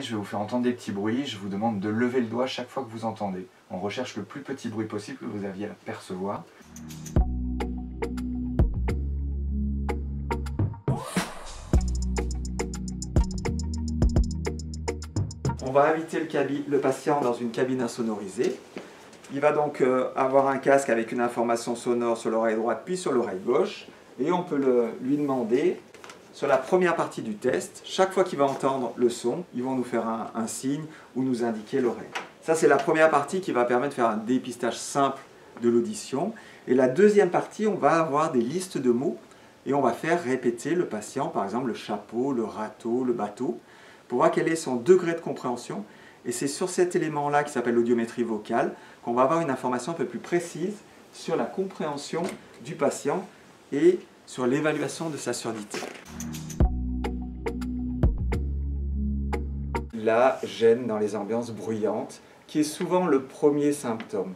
Je vais vous faire entendre des petits bruits, je vous demande de lever le doigt chaque fois que vous entendez. On recherche le plus petit bruit possible que vous aviez à percevoir. On va inviter le patient dans une cabine insonorisée. Il va donc avoir un casque avec une information sonore sur l'oreille droite puis sur l'oreille gauche. Et on peut lui demander, sur la première partie du test, chaque fois qu'il va entendre le son, ils vont nous faire un signe ou nous indiquer l'oreille. Ça, c'est la première partie qui va permettre de faire un dépistage simple de l'audition. Et la deuxième partie, on va avoir des listes de mots et on va faire répéter le patient, par exemple le chapeau, le râteau, le bateau, pour voir quel est son degré de compréhension. Et c'est sur cet élément-là, qui s'appelle l'audiométrie vocale, qu'on va avoir une information un peu plus précise sur la compréhension du patient et sur l'évaluation de sa surdité. La gêne dans les ambiances bruyantes, qui est souvent le premier symptôme.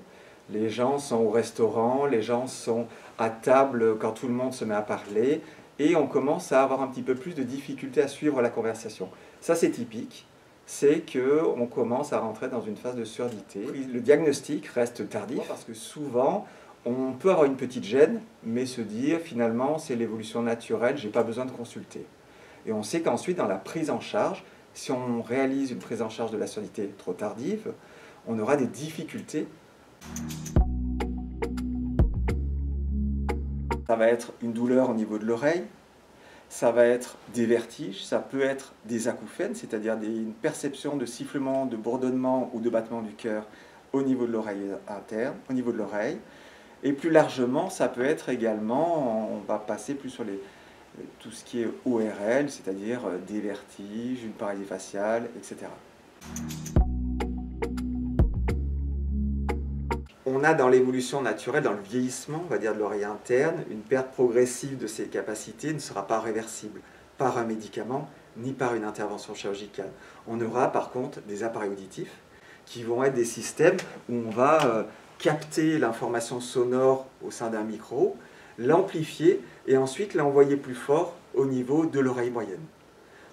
Les gens sont au restaurant, les gens sont à table quand tout le monde se met à parler, et on commence à avoir un petit peu plus de difficulté à suivre la conversation. Ça, c'est typique, c'est qu'on commence à rentrer dans une phase de surdité. Le diagnostic reste tardif, parce que souvent, on peut avoir une petite gêne, mais se dire finalement c'est l'évolution naturelle, je n'ai pas besoin de consulter. Et on sait qu'ensuite dans la prise en charge, si on réalise une prise en charge de la surdité trop tardive, on aura des difficultés. Ça va être une douleur au niveau de l'oreille, ça va être des vertiges, ça peut être des acouphènes, c'est-à-dire une perception de sifflement, de bourdonnement ou de battement du cœur au niveau de l'oreille interne, au niveau de l'oreille. Et plus largement, ça peut être également, on va passer plus sur tout ce qui est ORL, c'est-à-dire des vertiges, une paralysie faciale, etc. On a dans l'évolution naturelle, dans le vieillissement, on va dire de l'oreille interne, une perte progressive de ses capacités ne sera pas réversible par un médicament ni par une intervention chirurgicale. On aura par contre des appareils auditifs qui vont être des systèmes où on va capter l'information sonore au sein d'un micro, l'amplifier et ensuite l'envoyer plus fort au niveau de l'oreille moyenne.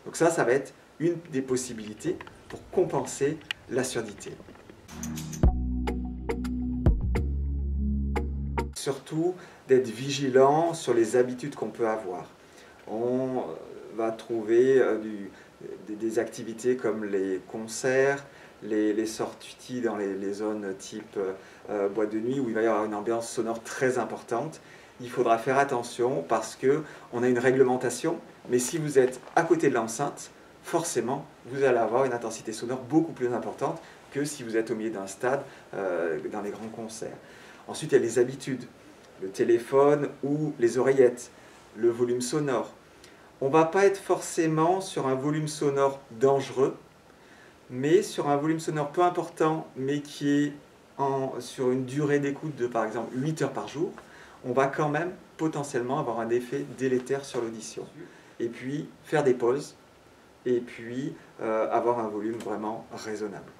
Donc ça va être une des possibilités pour compenser la surdité. Surtout d'être vigilant sur les habitudes qu'on peut avoir. On va trouver des activités comme les concerts, les sorties dans les zones type boîte de nuit où il va y avoir une ambiance sonore très importante. Il faudra faire attention parce qu'on a une réglementation, mais si vous êtes à côté de l'enceinte, forcément, vous allez avoir une intensité sonore beaucoup plus importante que si vous êtes au milieu d'un stade dans les grands concerts. Ensuite, il y a les habitudes, le téléphone ou les oreillettes, le volume sonore. On ne va pas être forcément sur un volume sonore dangereux, mais sur un volume sonore peu important, mais qui est sur une durée d'écoute de par exemple 8 heures par jour, on va quand même potentiellement avoir un effet délétère sur l'audition. Et puis faire des pauses, et puis avoir un volume vraiment raisonnable.